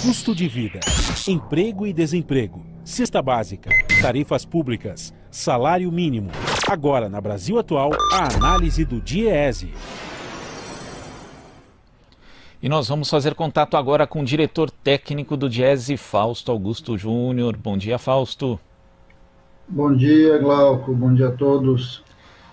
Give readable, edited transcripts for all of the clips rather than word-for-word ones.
Custo de vida, emprego e desemprego, cesta básica, tarifas públicas, salário mínimo. Agora, na Brasil Atual, a análise do DIEESE. E nós vamos fazer contato agora com o diretor técnico do DIEESE, Fausto Augusto Júnior. Bom dia, Fausto. Bom dia, Glauco. Bom dia a todos.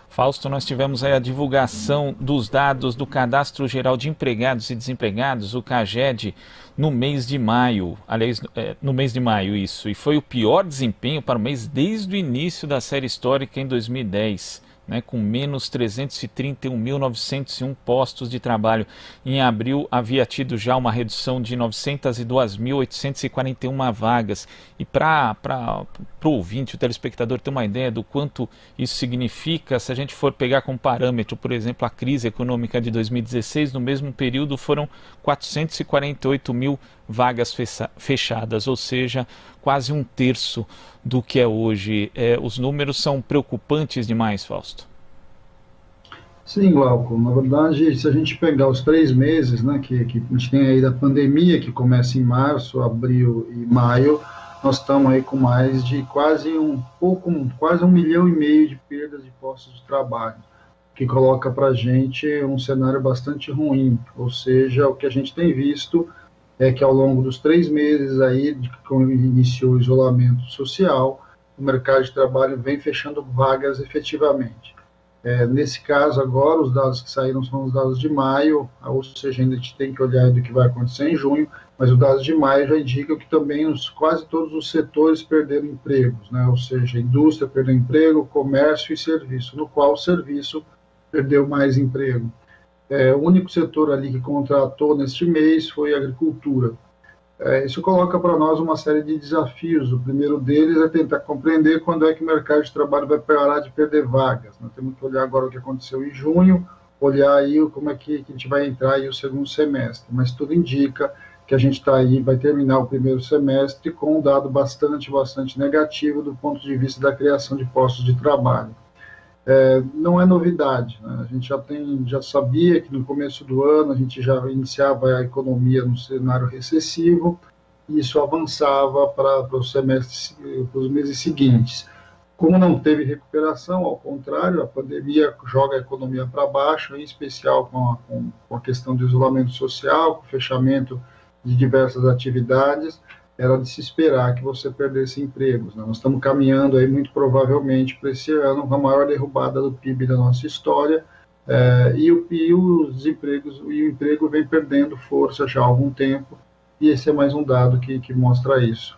Fausto, nós tivemos aí a divulgação dos dados do Cadastro Geral de Empregados e Desempregados, o CAGED, no mês de maio. Aliás, no mês de maio, isso. E foi o pior desempenho para o mês desde o início da série histórica em 2010. Com menos 331.901 postos de trabalho. Em abril, havia tido já uma redução de 902.841 vagas. E para o ouvinte, o telespectador, ter uma ideia do quanto isso significa, se a gente for pegar como parâmetro, por exemplo, a crise econômica de 2016, no mesmo período foram 448 mil vagas fechadas, ou seja, quase um terço do que é hoje. Os números são preocupantes demais, Fausto. Sim, Glauco. Na verdade, se a gente pegar os 3 meses, que a gente tem aí da pandemia, que começa em março, abril e maio, nós estamos aí com mais de quase 1,5 milhão de perdas de postos de trabalho, que coloca para a gente um cenário bastante ruim. Ou seja, o que a gente tem visto é que ao longo dos 3 meses aí, quando iniciou o isolamento social, o mercado de trabalho vem fechando vagas efetivamente. Nesse caso agora, os dados que saíram são os dados de maio, ou seja, ainda a gente tem que olhar do que vai acontecer em junho, mas os dados de maio já indicam que também quase todos os setores perderam empregos, ou seja, indústria perdeu emprego, comércio e serviço, no qual o serviço perdeu mais emprego. O único setor ali que contratou neste mês foi a agricultura. Isso coloca para nós uma série de desafios. O primeiro deles é tentar compreender quando é que o mercado de trabalho vai parar de perder vagas. Nós temos que olhar agora o que aconteceu em junho, olhar aí como é que a gente vai entrar aí o segundo semestre. Mas tudo indica que a gente está aí, vai terminar o primeiro semestre com um dado bastante negativo do ponto de vista da criação de postos de trabalho. Não é novidade, A gente já sabia que no começo do ano a gente já iniciava a economia no cenário recessivo e isso avançava para os meses seguintes. Como não teve recuperação, ao contrário, a pandemia joga a economia para baixo, em especial com a questão do isolamento social, com o fechamento de diversas atividades. Era de se esperar que você perdesse empregos. Nós estamos caminhando aí muito provavelmente para esse ano com a maior derrubada do PIB da nossa história, e os desempregos e o emprego vem perdendo força já há algum tempo, e esse é mais um dado que mostra isso.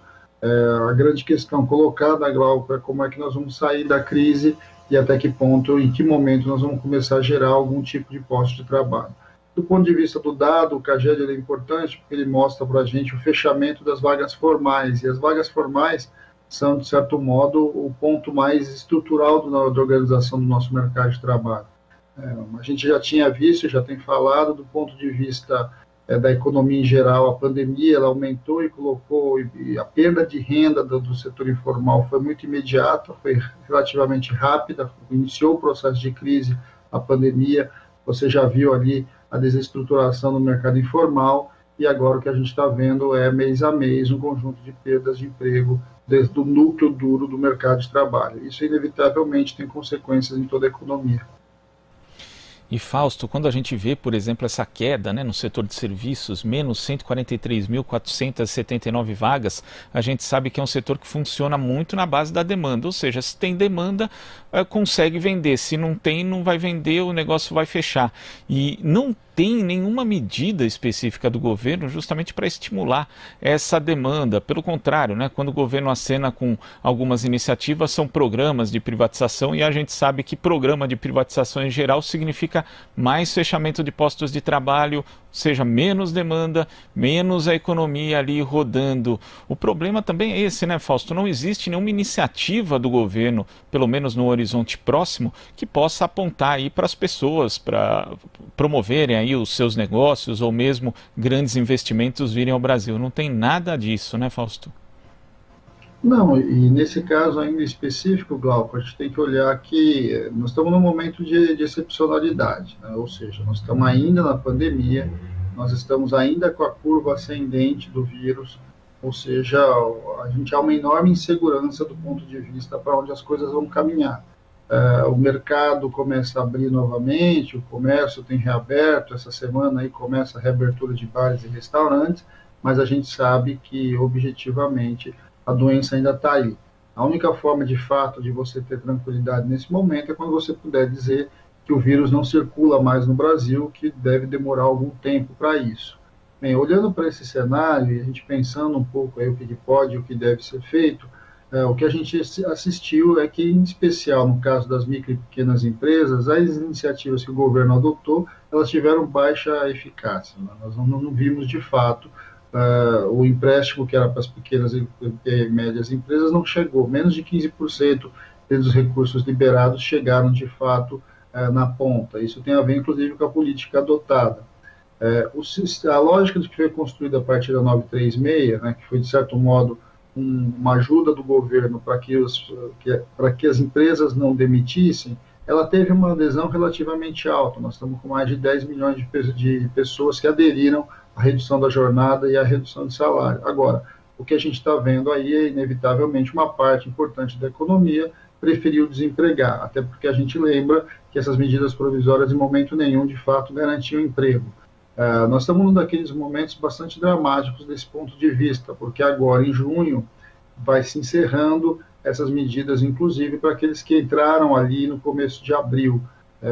A grande questão colocada, Glauco, é como é que nós vamos sair da crise e até que ponto, em que momento nós vamos começar a gerar algum tipo de posto de trabalho. Do ponto de vista do dado, o CAGED é importante porque ele mostra para a gente o fechamento das vagas formais, e as vagas formais são, de certo modo, o ponto mais estrutural da organização do nosso mercado de trabalho. A gente já tinha visto, já tem falado, do ponto de vista da economia em geral, a pandemia ela aumentou e colocou, e a perda de renda do setor informal foi muito imediata, foi relativamente rápida, iniciou o processo de crise, a pandemia, você já viu ali a desestruturação no mercado informal, e agora o que a gente está vendo é, mês a mês, um conjunto de perdas de emprego desde o núcleo duro do mercado de trabalho. Isso, inevitavelmente, tem consequências em toda a economia. E, Fausto, quando a gente vê, por exemplo, essa queda no setor de serviços, menos 143.479 vagas, a gente sabe que é um setor que funciona muito na base da demanda, ou seja, se tem demanda, consegue vender, se não tem, não vai vender, o negócio vai fechar. E não tem nenhuma medida específica do governo justamente para estimular essa demanda. Pelo contrário, quando o governo acena com algumas iniciativas, são programas de privatização, e a gente sabe que programa de privatização em geral significa mais fechamento de postos de trabalho, ou seja, menos demanda, menos a economia ali rodando. O problema também é esse, Fausto? Não existe nenhuma iniciativa do governo, pelo menos no horizonte próximo, que possa apontar aí para as pessoas, para promoverem aí os seus negócios ou mesmo grandes investimentos virem ao Brasil. Não tem nada disso, Fausto? Não, e nesse caso ainda específico, Glauco, a gente tem que olhar que nós estamos num momento de excepcionalidade, ou seja, nós estamos ainda na pandemia, Nós estamos ainda com a curva ascendente do vírus, ou seja, a gente há uma enorme insegurança do ponto de vista para onde as coisas vão caminhar. O mercado começa a abrir novamente, o comércio tem reaberto, essa semana aí começa a reabertura de bares e restaurantes, mas a gente sabe que, objetivamente, a doença ainda está aí. A única forma, de fato, de você ter tranquilidade nesse momento é quando você puder dizer que o vírus não circula mais no Brasil, que deve demorar algum tempo para isso. Bem, olhando para esse cenário e a gente pensando um pouco aí o que pode e o que deve ser feito, o que a gente assistiu é que, em especial no caso das micro e pequenas empresas, as iniciativas que o governo adotou, elas tiveram baixa eficácia. Né? Nós não vimos, de fato, o empréstimo que era para as pequenas e médias empresas não chegou. Menos de 15% dos recursos liberados chegaram, de fato, na ponta. Isso tem a ver, inclusive, com a política adotada. A lógica que foi construída a partir da 936, né, que foi, de certo modo, uma ajuda do governo para que as empresas não demitissem, ela teve uma adesão relativamente alta. Nós estamos com mais de 10 milhões de pessoas que aderiram à redução da jornada e à redução de salário. Agora, o que a gente está vendo aí é, inevitavelmente, uma parte importante da economia preferiu desempregar, até porque a gente lembra que essas medidas provisórias, em momento nenhum, de fato, garantiam emprego. Nós estamos num daqueles momentos bastante dramáticos desse ponto de vista, porque agora, em junho, vai se encerrando essas medidas, inclusive para aqueles que entraram ali no começo de abril,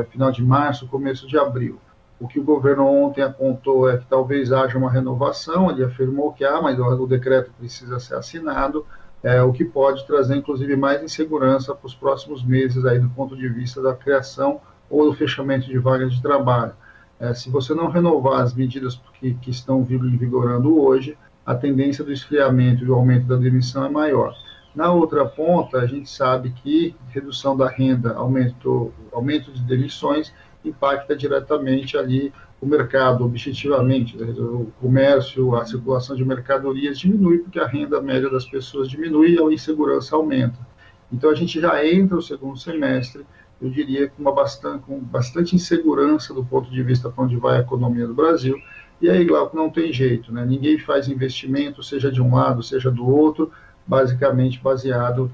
final de março, começo de abril. O que o governo ontem apontou é que talvez haja uma renovação, ele afirmou que mas o decreto precisa ser assinado, o que pode trazer, inclusive, mais insegurança para os próximos meses, aí, do ponto de vista da criação ou do fechamento de vagas de trabalho. Se você não renovar as medidas que estão vigorando hoje, a tendência do esfriamento e do aumento da demissão é maior. Na outra ponta, a gente sabe que redução da renda, aumento de demissões, impacta diretamente ali o mercado, objetivamente. O comércio, a circulação de mercadorias diminui, porque a renda média das pessoas diminui e a insegurança aumenta. Então, a gente já entra no segundo semestre, eu diria, com bastante insegurança do ponto de vista para onde vai a economia do Brasil. E aí, Glauco, não tem jeito, né? Ninguém faz investimento, seja de um lado, seja do outro, basicamente baseado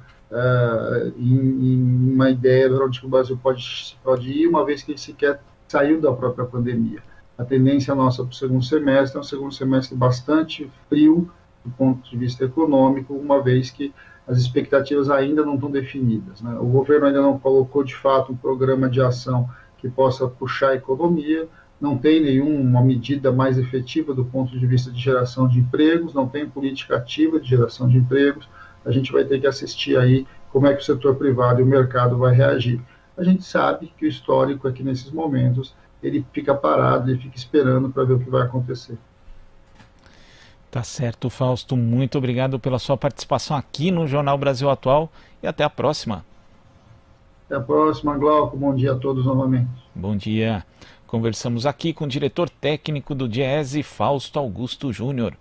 em uma ideia de onde o Brasil pode ir, uma vez que ele sequer saiu da própria pandemia. A tendência nossa para o segundo semestre é um segundo semestre bastante frio do ponto de vista econômico, uma vez que as expectativas ainda não estão definidas, né? O governo ainda não colocou, de fato, um programa de ação que possa puxar a economia, não tem nenhuma medida mais efetiva do ponto de vista de geração de empregos, não tem política ativa de geração de empregos. A gente vai ter que assistir aí como é que o setor privado e o mercado vai reagir. A gente sabe que o histórico é que, nesses momentos, ele fica parado, ele fica esperando para ver o que vai acontecer. Tá certo, Fausto. Muito obrigado pela sua participação aqui no Jornal Brasil Atual e até a próxima. Até a próxima, Glauco. Bom dia a todos novamente. Bom dia. Conversamos aqui com o diretor técnico do Diese, Fausto Augusto Júnior.